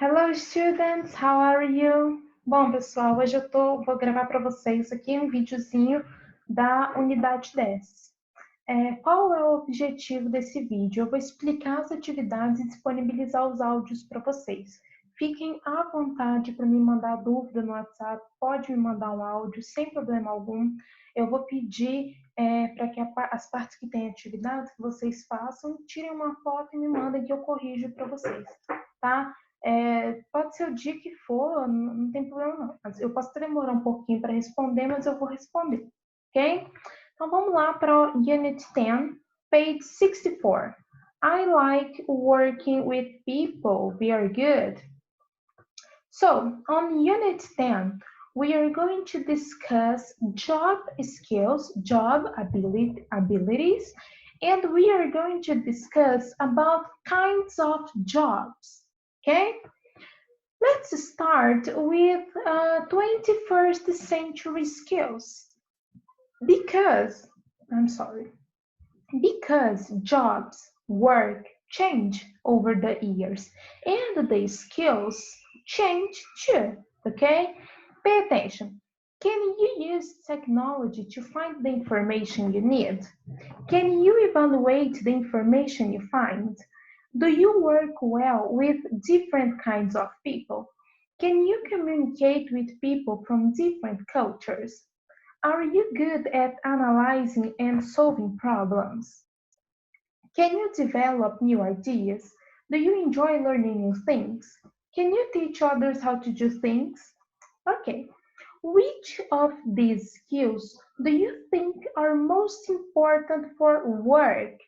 Hello, students. How are you? Bom, pessoal, hoje vou gravar para vocês aqui um videozinho da unidade 10. Qual é o objetivo desse vídeo? Eu vou explicar as atividades e disponibilizar os áudios para vocês. Fiquem à vontade para me mandar dúvida no WhatsApp, pode me mandar um áudio sem problema algum. Eu vou pedir para que as partes que têm atividades que vocês façam, tirem uma foto e me mandem que eu corrijo para vocês, tá? Pode ser o dia que for, não tem problema não. Eu posso demorar um pouquinho para responder, mas eu vou responder, ok? Então vamos lá para o Unit 10, page 64. I like working with people. Very good. So, on Unit 10, we are going to discuss job skills, job abilities, and we are going to discuss about kinds of jobs. Okay? Let's start with 21st century skills. Because jobs, work change over the years and the skills change too, okay? Pay attention. Can you use technology to find the information you need? Can you evaluate the information you find? Do you work well with different kinds of people? Can you communicate with people from different cultures? Are you good at analyzing and solving problems? Can you develop new ideas? Do you enjoy learning new things? Can you teach others how to do things? Okay. Which of these skills do you think are most important for work?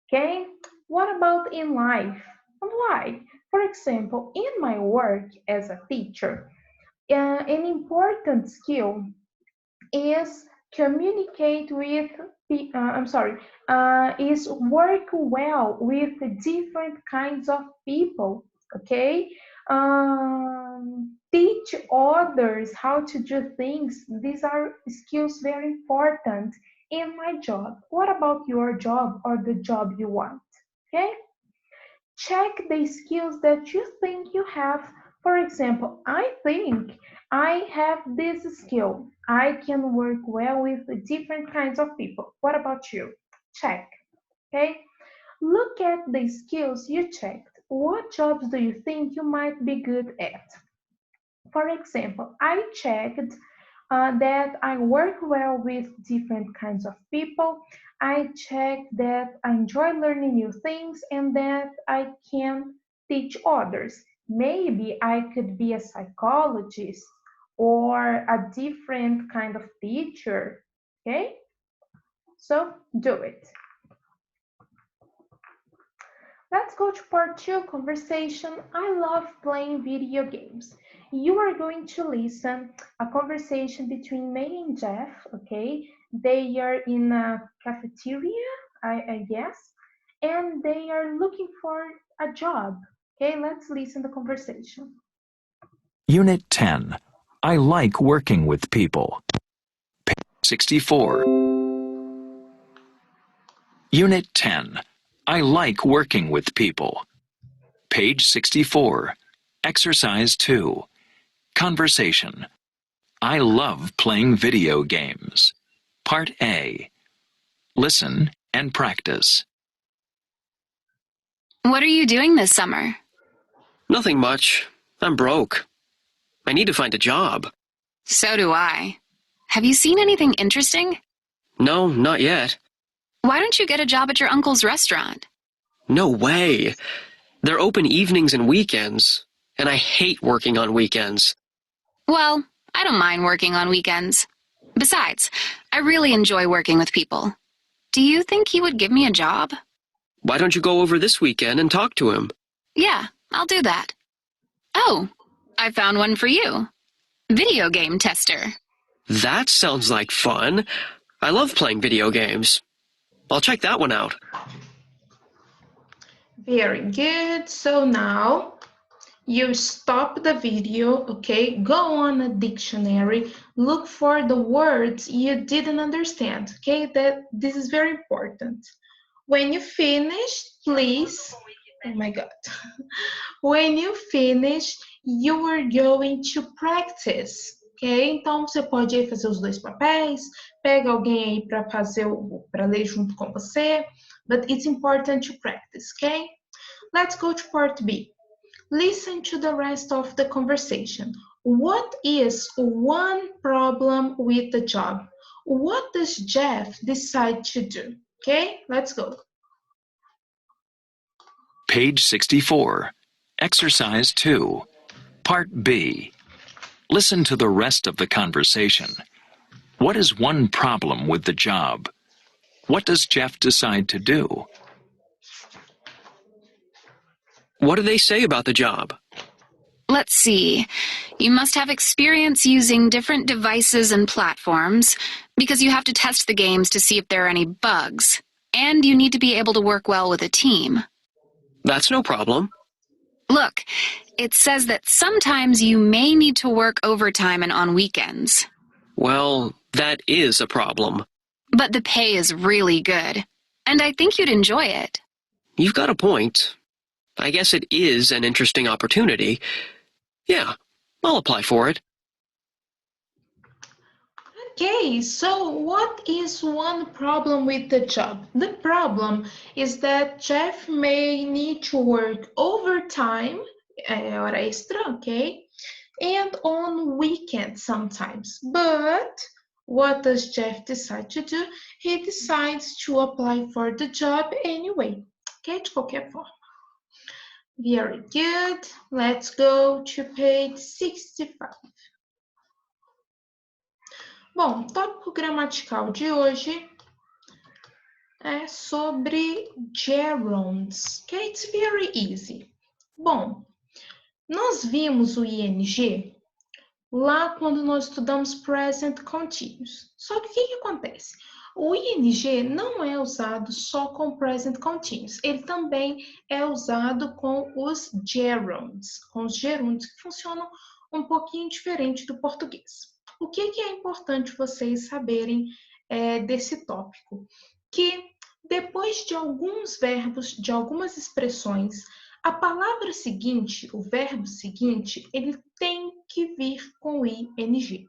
Okay. What about in life? And why? For example, in my work as a teacher, an important skill is communicate with is work well with different kinds of people, okay? Teach others how to do things. These are skills very important in my job. What about your job or the job you want? Okay? Check the skills that you think you have. For example, I think I have this skill. I can work well with different kinds of people. What about you? Check. Okay? Look at the skills you checked. What jobs do you think you might be good at? For example, I checked that I work well with different kinds of people. I checked that I enjoy learning new things and that I can teach others. Maybe I could be a psychologist or a different kind of teacher. Okay? So do it. Let's go to part 2, conversation. I love playing video games. You are going to listen a conversation between May and Jeff, okay? They are in a cafeteria, I guess, and they are looking for a job. Okay, let's listen to the conversation. Unit 10. I like working with people. Page 64. Unit 10. I like working with people. Page 64. Exercise 2. Conversation. I love playing video games. Part A. Listen and practice. What are you doing this summer? Nothing much. I'm broke. I need to find a job. So do I. Have you seen anything interesting? No, not yet. Why don't you get a job at your uncle's restaurant? No way. They're open evenings and weekends, and I hate working on weekends. Well, I don't mind working on weekends. Besides, I really enjoy working with people. Do you think he would give me a job? Why don't you go over this weekend and talk to him? Yeah, I'll do that. Oh, I found one for you. Video game tester. That sounds like fun. I love playing video games. I'll check that one out. Very good. So now you stop the video, okay? Go on a dictionary, look for the words you didn't understand, okay? This is very important. When you finish, please, oh my God. When you finish, you are going to practice. Ok? Então, você pode aí fazer os dois papéis, pega alguém aí para ler junto com você, but it's important to practice, ok? Let's go to part B. Listen to the rest of the conversation. What is one problem with the job? What does Jeff decide to do? Okay, let's go. Page 64. Exercise 2. Part B. Listen to the rest of the conversation. What is one problem with the job? What does Jeff decide to do? What do they say about the job? Let's see. You must have experience using different devices and platforms because you have to test the games to see if there are any bugs. And you need to be able to work well with a team. That's no problem. Look, it says that sometimes you may need to work overtime and on weekends. Well, that is a problem. But the pay is really good. And I think you'd enjoy it. You've got a point. I guess it is an interesting opportunity. Yeah, I'll apply for it. Okay, so what is one problem with the job? The problem is that Jeff may need to work overtime, hora extra, okay, and on weekends sometimes. But what does Jeff decide to do? He decides to apply for the job anyway, okay, de qualquer forma. Very good. Let's go to page 65. Bom, o tópico gramatical de hoje é sobre gerunds, okay? It's very easy. Bom, nós vimos o ing lá quando nós estudamos present continuous. Só que o que acontece? O ing não é usado só com present continuous, ele também é usado com os gerunds, que funcionam um pouquinho diferente do português. O que é importante vocês saberem desse tópico? Que depois de alguns verbos, de algumas expressões, a palavra seguinte, o verbo seguinte, ele tem que vir com ing.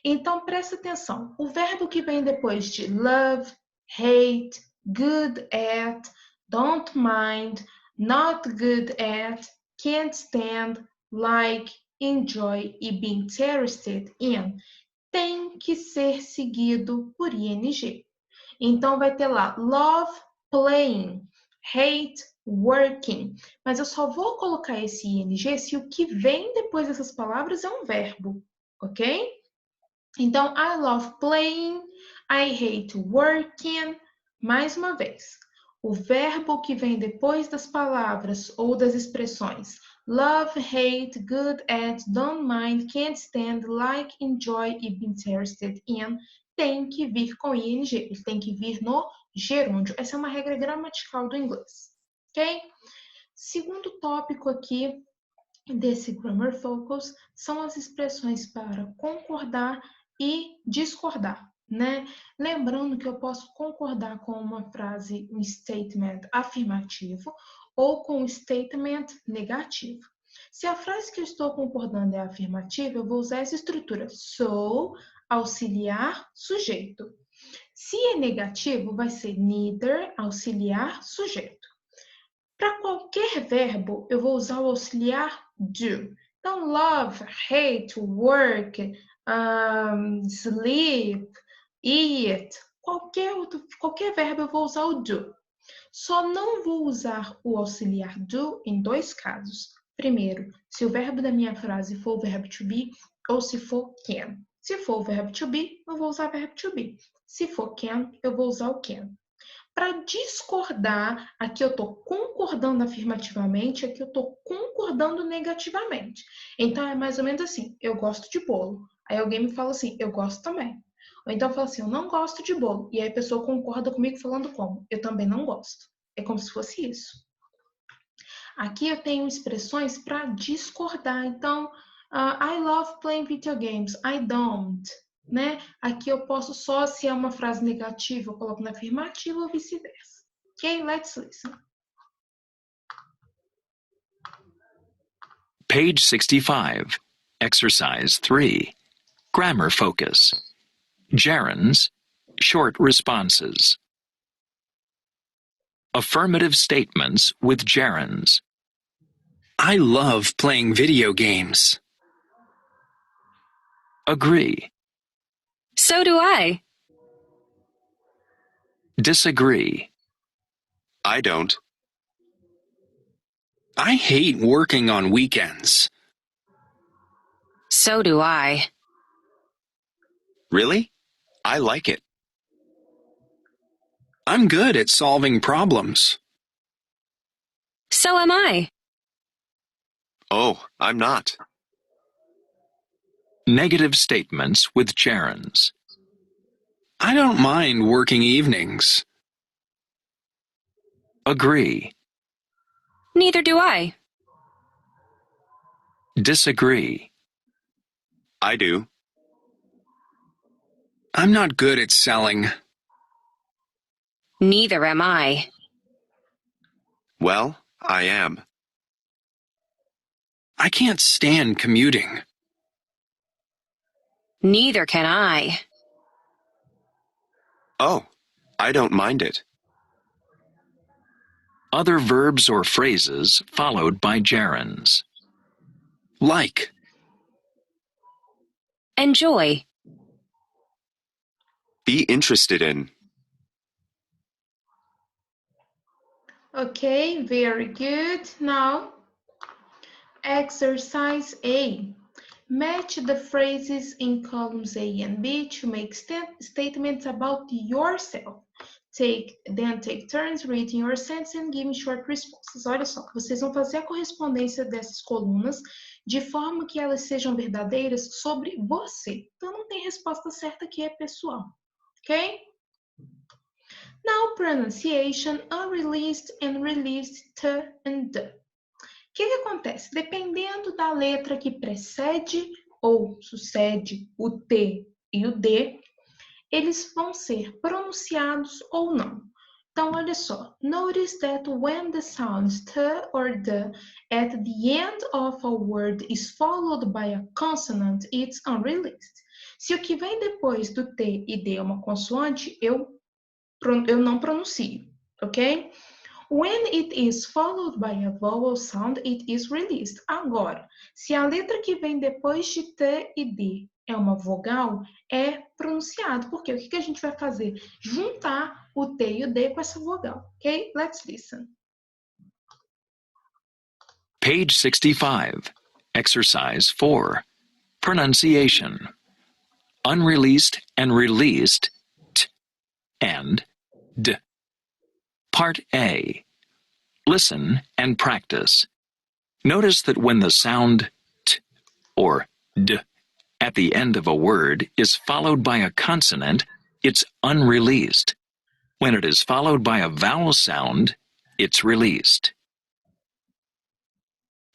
Então, presta atenção. O verbo que vem depois de love, hate, good at, don't mind, not good at, can't stand, like, enjoy e be interested in tem que ser seguido por ing. Então, vai ter lá love, playing, hate, working. Mas eu só vou colocar esse ing se o que vem depois dessas palavras é um verbo, ok? Então, I love playing, I hate working. Mais uma vez, o verbo que vem depois das palavras ou das expressões love, hate, good at, don't mind, can't stand, like, enjoy e be interested in tem que vir com ing, ele tem que vir no gerúndio. Essa é uma regra gramatical do inglês, ok? Segundo tópico aqui desse Grammar Focus são as expressões para concordar e discordar, né? Lembrando que eu posso concordar com uma frase, um statement afirmativo ou com um statement negativo. Se a frase que eu estou concordando é afirmativa, eu vou usar essa estrutura so, auxiliar, sujeito. Se é negativo, vai ser neither, auxiliar, sujeito. Para qualquer verbo, eu vou usar o auxiliar do. Então, love, hate, work, sleep, eat, qualquer verbo eu vou usar o do. Só não vou usar o auxiliar do em dois casos. Primeiro, se o verbo da minha frase for o verbo to be ou se for can. Se for o verbo to be, eu vou usar o verbo to be. Se for can, eu vou usar o can. Para discordar, aqui eu estou concordando afirmativamente, aqui eu estou concordando negativamente. Então, é mais ou menos assim, eu gosto de bolo. Aí alguém me fala assim, eu gosto também. Ou então fala assim, eu não gosto de bolo. E aí a pessoa concorda comigo falando como? Eu também não gosto. É como se fosse isso. Aqui eu tenho expressões para discordar. Então, I love playing video games. I don't. Né? Aqui eu posso só, se é uma frase negativa, eu coloco na afirmativa ou vice-versa. Ok? Let's listen. Page 65. Exercise 3. Grammar focus. Gerunds. Short responses. Affirmative statements with gerunds. I love playing video games. Agree. So do I. Disagree. I don't. I hate working on weekends. So do I. Really? I like it. I'm good at solving problems. So am I. Oh, I'm not. Negative statements with gerunds. I don't mind working evenings. Agree. Neither do I. Disagree. I do. I'm not good at selling. Neither am I. Well, I am. I can't stand commuting. Neither can I. Oh, I don't mind it. Other verbs or phrases followed by gerunds. Like. Enjoy. Be interested in. Okay, very good. Now, exercise A. Match the phrases in columns A and B to make statements about yourself. Then take turns reading your sentence and giving short responses. Olha só, vocês vão fazer a correspondência dessas colunas de forma que elas sejam verdadeiras sobre você. Então, não tem resposta certa aqui, é pessoal. Ok? Now, pronunciation, unreleased and released, t and d. O que acontece? Dependendo da letra que precede ou sucede o T e o D, eles vão ser pronunciados ou não. Então, olha só. Notice that when the sounds T or D at the end of a word is followed by a consonant, it's unreleased. Se o que vem depois do T e D é uma consoante, eu não pronuncio, ok? When it is followed by a vowel sound, it is released. Agora, se a letra que vem depois de T e D é uma vogal, é pronunciado. Porque o que a gente vai fazer? Juntar o T e o D com essa vogal, ok? Let's listen. Page 65. Exercise 4. Pronunciation. Unreleased and released, t and d. Part A. Listen and practice. Notice that when the sound t or d at the end of a word is followed by a consonant, it's unreleased. When it is followed by a vowel sound, it's released.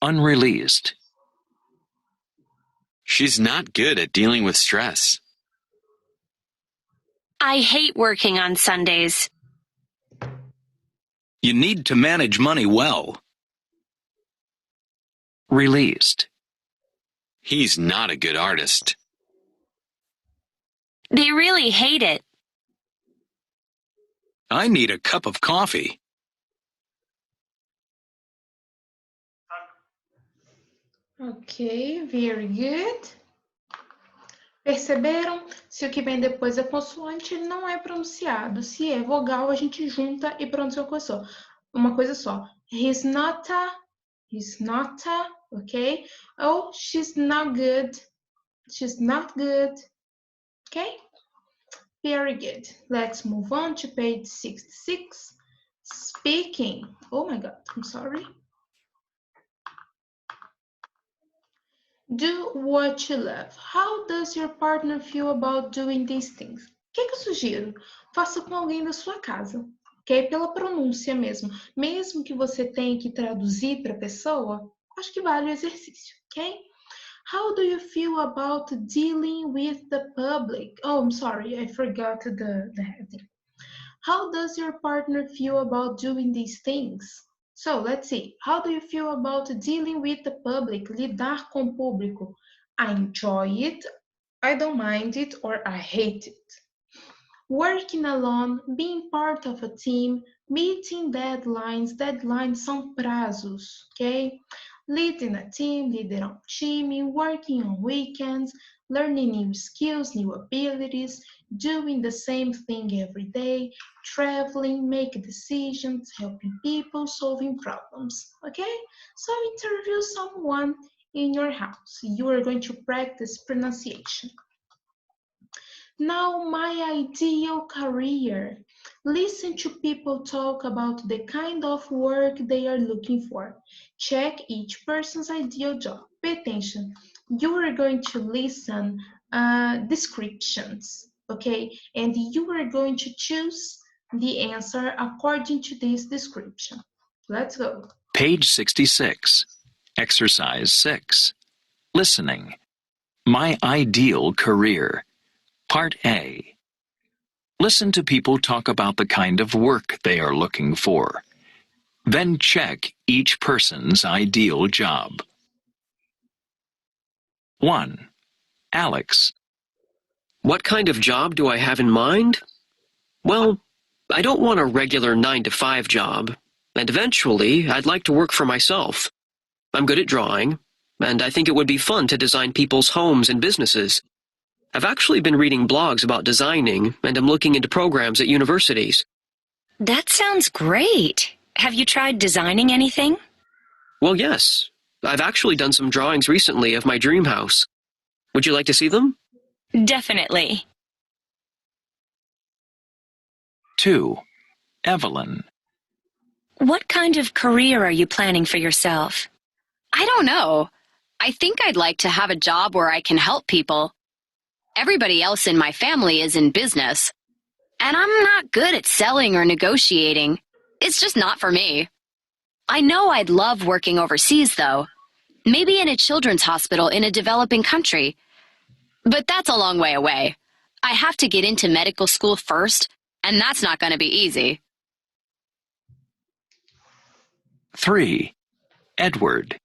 Unreleased. She's not good at dealing with stress. I hate working on Sundays. You need to manage money well. Released. He's not a good artist. They really hate it. I need a cup of coffee. Ok, very good. Perceberam? Se o que vem depois é consoante, ele não é pronunciado. Se é vogal, a gente junta e pronuncia uma coisa só. He's not a, ok? Ou she's not good, ok? Very good. Let's move on to page 66. Speaking. Oh my God, I'm sorry. Do what you love. How does your partner feel about doing these things? O que eu sugiro? Faça com alguém da sua casa, ok? Pela pronúncia mesmo. Mesmo que você tenha que traduzir para a pessoa, acho que vale o exercício, ok? How do you feel about dealing with the public? Oh, I'm sorry, I forgot the heading. How does your partner feel about doing these things? So let's see. How do you feel about dealing with the public? Lidar com o público. I enjoy it, I don't mind it, or I hate it. Working alone, being part of a team, meeting deadlines. Deadlines são prazos, ok? Leading a team, liderar um time, working on weekends, learning new skills, new abilities, doing the same thing every day, traveling, making decisions, helping people, solving problems, okay? So interview someone in your house. You are going to practice pronunciation. Now, my ideal career. Listen to people talk about the kind of work they are looking for. Check each person's ideal job. Pay attention. You are going to listen descriptions, okay? And you are going to choose the answer according to this description. Let's go. Page 66. Exercise 6. Listening. My ideal career. Part A. Listen to people talk about the kind of work they are looking for. Then check each person's ideal job. 1. Alex. What kind of job do I have in mind? Well, I don't want a regular 9-to-5 job, and eventually I'd like to work for myself. I'm good at drawing, and I think it would be fun to design people's homes and businesses. I've actually been reading blogs about designing, and I'm looking into programs at universities. That sounds great. Have you tried designing anything? Well, yes. I've actually done some drawings recently of my dream house. Would you like to see them? Definitely. 2. Evelyn. What kind of career are you planning for yourself? I don't know. I think I'd like to have a job where I can help people. Everybody else in my family is in business, and I'm not good at selling or negotiating. It's just not for me. I know I'd love working overseas, though. Maybe in a children's hospital in a developing country. But that's a long way away. I have to get into medical school first, and that's not going to be easy. 3. Edward.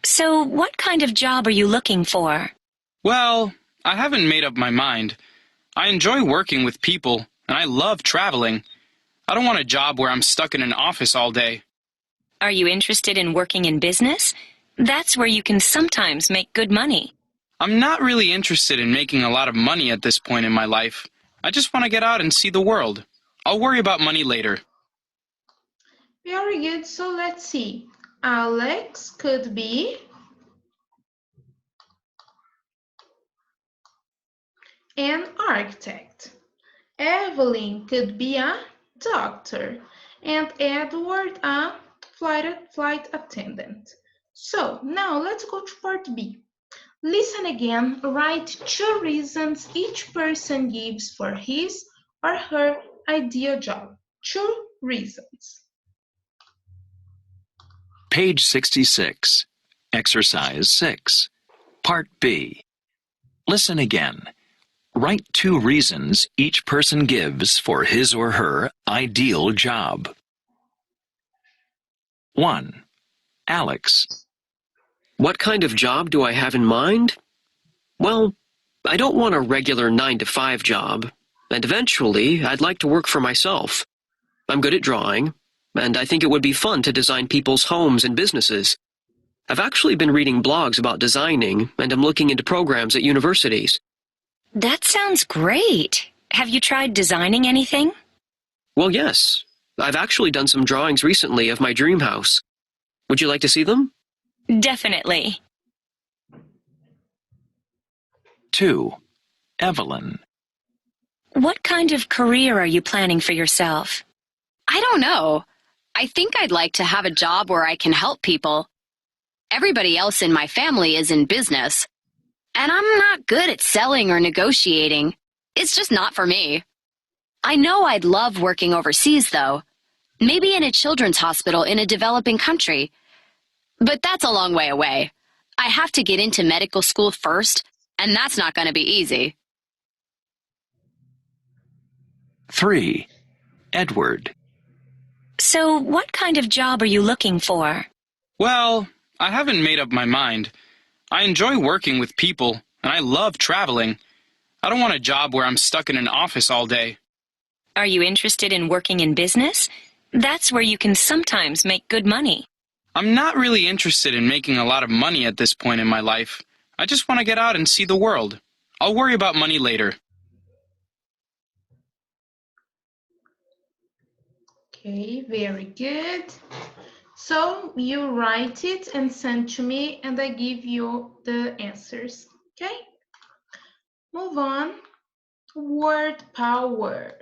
So, what kind of job are you looking for? Well, I haven't made up my mind. I enjoy working with people, and I love traveling. I don't want a job where I'm stuck in an office all day. Are you interested in working in business? That's where you can sometimes make good money. I'm not really interested in making a lot of money at this point in my life. I just want to get out and see the world. I'll worry about money later. Very good. So let's see. Alex could be an architect. Evelyn could be a doctor. And Edward a flight attendant. So now let's go to part B. Listen again, write 2 reasons each person gives for his or her ideal job. 2 reasons. Page 66. Exercise 6. Part B. Listen again. Write 2 reasons each person gives for his or her ideal job. 1. Alex. What kind of job do I have in mind? Well, I don't want a regular 9-to-5 job, and eventually I'd like to work for myself. I'm good at drawing, and I think it would be fun to design people's homes and businesses. I've actually been reading blogs about designing, and I'm looking into programs at universities. That sounds great. Have you tried designing anything? Well, yes. I've actually done some drawings recently of my dream house. Would you like to see them? Definitely. 2. Evelyn. What kind of career are you planning for yourself? I don't know. I think I'd like to have a job where I can help people. Everybody else in my family is in business, and I'm not good at selling or negotiating. It's just not for me. I know I'd love working overseas, though. Maybe in a children's hospital in a developing country. But that's a long way away. I have to get into medical school first, and that's not going to be easy. 3. Edward. So, what kind of job are you looking for? Well, I haven't made up my mind. I enjoy working with people, and I love traveling. I don't want a job where I'm stuck in an office all day. Are you interested in working in business? That's where you can sometimes make good money. I'm not really interested in making a lot of money at this point in my life. I just want to get out and see the world. I'll worry about money later. Okay, very good. So you write it and send to me, and I give you the answers. Okay? Move on. Word power.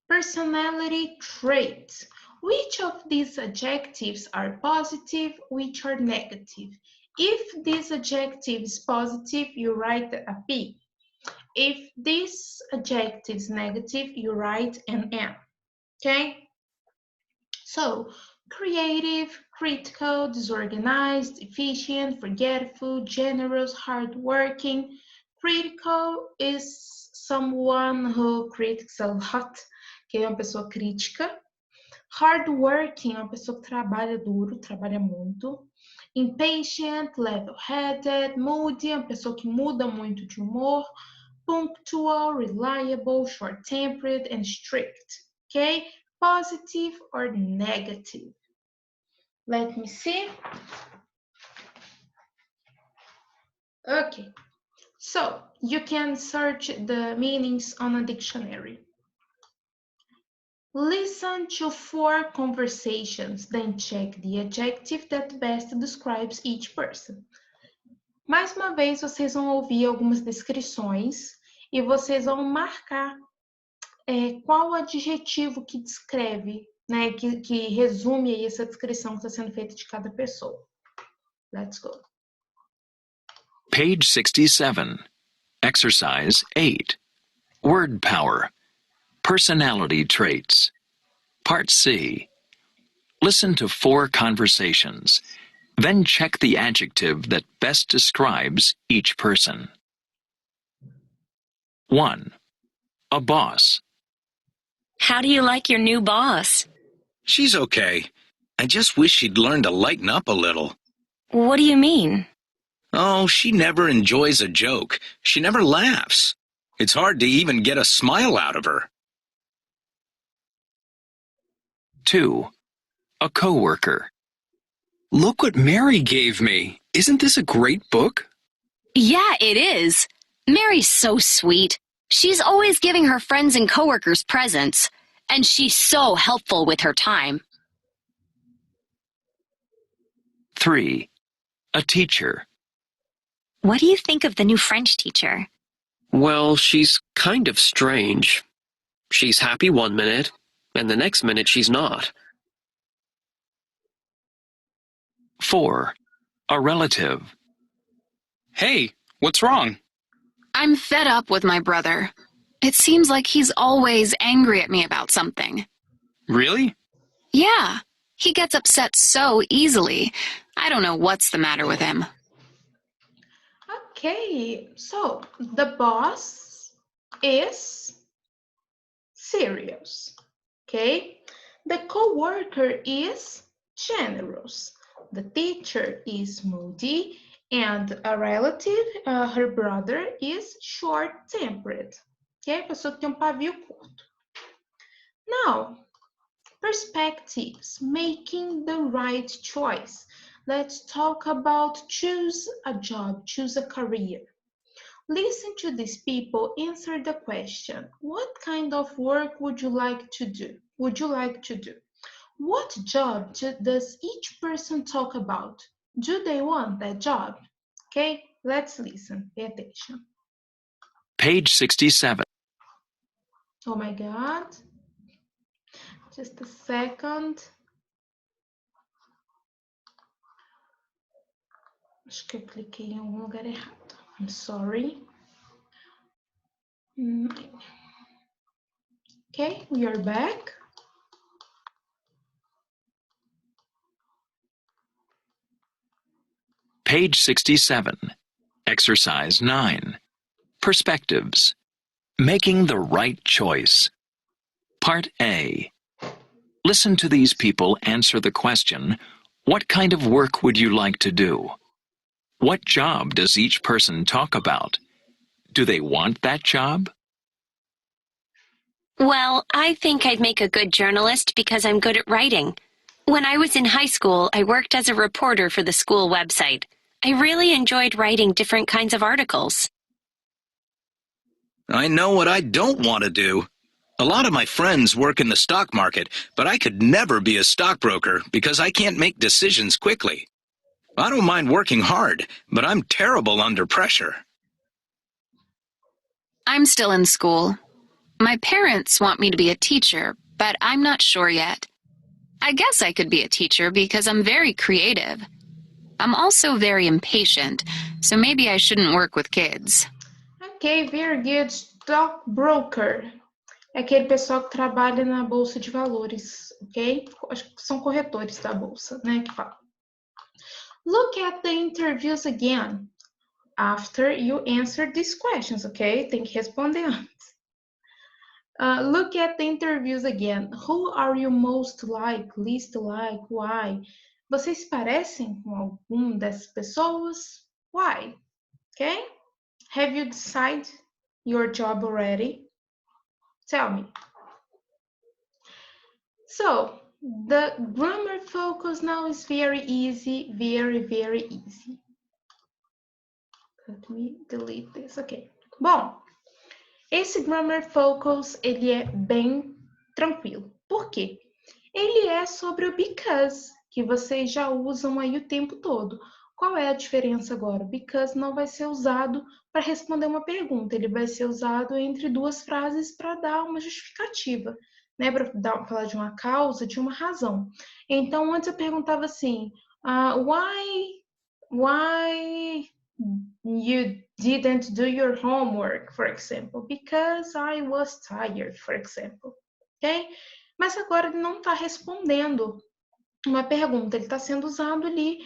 Personality traits. Which of these adjectives are positive, which are negative? If this adjective is positive, you write a P. If this adjective is negative, you write an M. Okay? So, creative, critical, disorganized, efficient, forgetful, generous, hardworking. Critical is someone who critiques a lot, que é uma pessoa crítica. Hardworking é uma pessoa que trabalha duro, trabalha muito. Impatient, level-headed. Moody é uma pessoa que muda muito de humor. Punctual, reliable, short-tempered, and strict. Okay? Positive or negative? Let me see. Okay, so you can search the meanings on a dictionary. Listen to 4 conversations, then check the adjective that best describes each person. Mais uma vez, vocês vão ouvir algumas descrições e vocês vão marcar qual adjetivo que descreve, né, que resume aí essa descrição que está sendo feita de cada pessoa. Let's go. Page 67. Exercise 8. Word power. Personality traits. Part C. Listen to 4 conversations. Then check the adjective that best describes each person. 1. A boss. How do you like your new boss? She's okay. I just wish she'd learn to lighten up a little. What do you mean? Oh, she never enjoys a joke. She never laughs. It's hard to even get a smile out of her. 2. A coworker. Look what Mary gave me. Isn't this a great book? Yeah, it is. Mary's so sweet. She's always giving her friends and coworkers presents, and she's so helpful with her time. 3. A teacher. What do you think of the new French teacher? Well, she's kind of strange. She's happy one minute, and the next minute she's not. 4. A relative. Hey, what's wrong? I'm fed up with my brother. It seems like he's always angry at me about something. Really? Yeah, he gets upset so easily. I don't know what's the matter with him. Okay, so the boss is serious. Okay, the co-worker is generous. The teacher is moody, and a relative, her brother, is short-tempered. Okay, a pessoa que tem pavio curto. Now, perspectives, making the right choice. Let's talk about choose a job, choose a career. Listen to these people, answer the question. What kind of work would you like to do? What job does each person talk about? Do they want that job? Okay, let's listen. Pay attention. Page 67. Oh my God. Just a second. Acho que eu cliquei em algum lugar errado. I'm sorry. Okay, we are back. Page 67. Exercise 9. Perspectives. Making the right choice. Part A. Listen to these people answer the question, what kind of work would you like to do? What job does each person talk about? Do they want that job? Well, I think I'd make a good journalist because I'm good at writing. When I was in high school, I worked as a reporter for the school website. I really enjoyed writing different kinds of articles. I know what I don't want to do. A lot of my friends work in the stock market, but I could never be a stockbroker because I can't make decisions quickly. I don't mind working hard, but I'm terrible under pressure. I'm still in school. My parents want me to be a teacher, but I'm not sure yet. I guess I could be a teacher because I'm very creative. I'm also very impatient, so maybe I shouldn't work with kids. Ok, very good. Stockbroker. É aquele pessoal que trabalha na bolsa de valores, ok? Acho que são corretores da bolsa, né, que fala. Look at the interviews again after you answer these questions, ok? Tem que responder antes. Look at the interviews again. Who are you most like, least like, why? Vocês se parecem com algum dessas pessoas? Why? Ok? Have you decided your job already? Tell me. So, the grammar focus now is very easy, very easy. Let me delete this, ok. Bom, esse grammar focus, ele é bem tranquilo. Por quê? Ele é sobre o because, que vocês já usam aí o tempo todo. Qual é a diferença agora? Because não vai ser usado para responder uma pergunta, ele vai ser usado entre duas frases para dar uma justificativa, né? Para falar de uma causa, de uma razão. Então, antes eu perguntava assim, why you didn't do your homework, for example? Because I was tired, for example. Ok? Mas agora ele não está respondendo uma pergunta, ele está sendo usado ali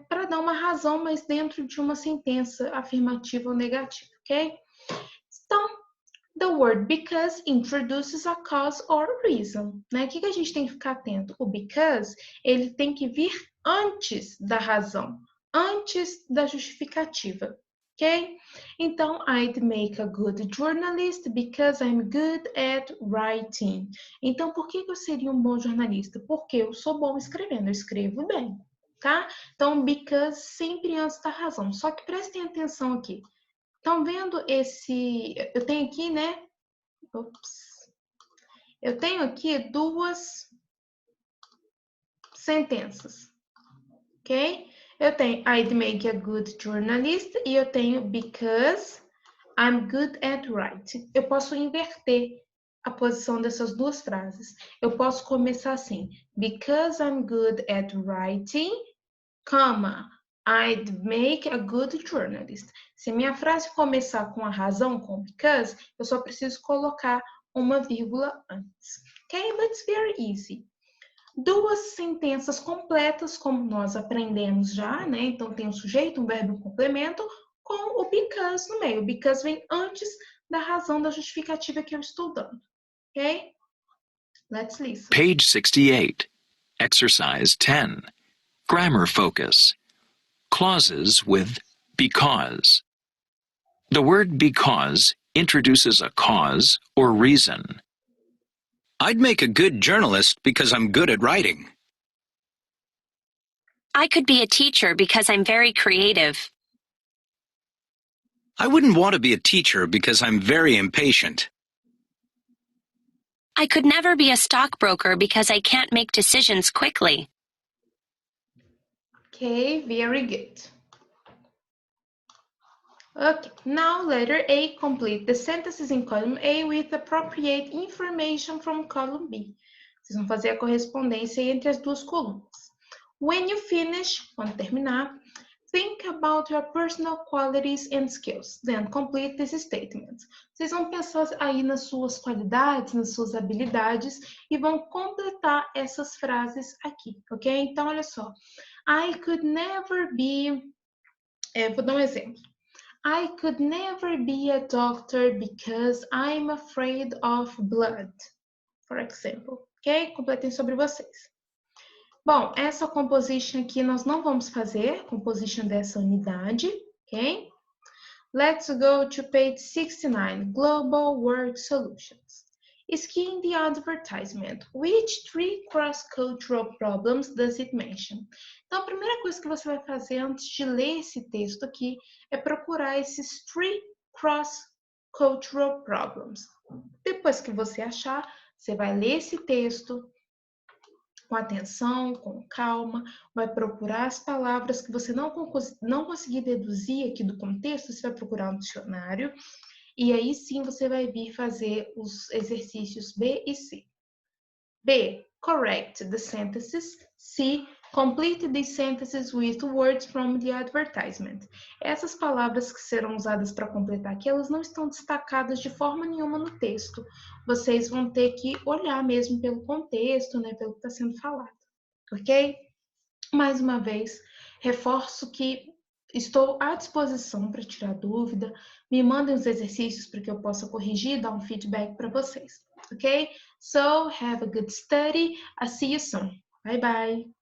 para dar uma razão, mas dentro de uma sentença afirmativa ou negativa, ok? Então, the word because introduces a cause or reason, né? O que a gente tem que ficar atento? O because, ele tem que vir antes da razão, antes da justificativa, ok? Então, I'd make a good journalist because I'm good at writing. Então, por que eu seria um bom jornalista? Porque eu sou bom escrevendo, eu escrevo bem, tá? Então, because sempre antes da razão. Só que prestem atenção aqui. Estão vendo esse... Eu tenho aqui, né? Ops. Eu tenho aqui duas sentenças, ok? Eu tenho I'd make a good journalist e eu tenho because I'm good at writing. Eu posso inverter a posição dessas duas frases. Eu posso começar assim, because I'm good at writing, comma, I'd make a good journalist. Se minha frase começar com a razão, com because, eu só preciso colocar uma vírgula antes. Ok? But it's very easy. Duas sentenças completas, como nós aprendemos já, né? Então, tem um sujeito, um verbo e um complemento, com o because no meio. O because vem antes da razão da justificativa que eu estou dando. Ok? Let's listen. Page 68. Exercise 10. Grammar focus. Clauses with because. The word because introduces a cause or reason. I'd make a good journalist because I'm good at writing. I could be a teacher because I'm very creative. I wouldn't want to be a teacher because I'm very impatient. I could never be a stockbroker because I can't make decisions quickly. Okay, very good. Okay, now letter A, complete the sentences in column A with appropriate information from column B. Vocês vão fazer a correspondência entre as duas colunas. When you finish, quando terminar, think about your personal qualities and skills. Then complete this statement. Vocês vão pensar aí nas suas qualidades, nas suas habilidades e vão completar essas frases aqui, ok? Então, olha só. I could never be... vou dar um exemplo. I could never be a doctor because I'm afraid of blood, for example. ok? Completem sobre vocês. Bom, essa composition aqui nós não vamos fazer, composition dessa unidade, ok? Let's go to page 69, Global Work Solutions. Skiing the advertisement. Which three cross-cultural problems does it mention? Então, a primeira coisa que você vai fazer antes de ler esse texto aqui é procurar esses three cross-cultural problems. Depois que você achar, você vai ler esse texto com atenção, com calma, vai procurar as palavras que você não conseguir deduzir aqui do contexto, você vai procurar um dicionário, e aí sim você vai vir fazer os exercícios B e C. B. Correct the sentences. C. Complete these sentences with words from the advertisement. Essas palavras que serão usadas para completar aqui, elas não estão destacadas de forma nenhuma no texto. Vocês vão ter que olhar mesmo pelo contexto, né, pelo que está sendo falado, ok? Mais uma vez, reforço que estou à disposição para tirar dúvida. Me mandem os exercícios para que eu possa corrigir e dar um feedback para vocês, ok? So, have a good study. I'll see you soon. Bye, bye.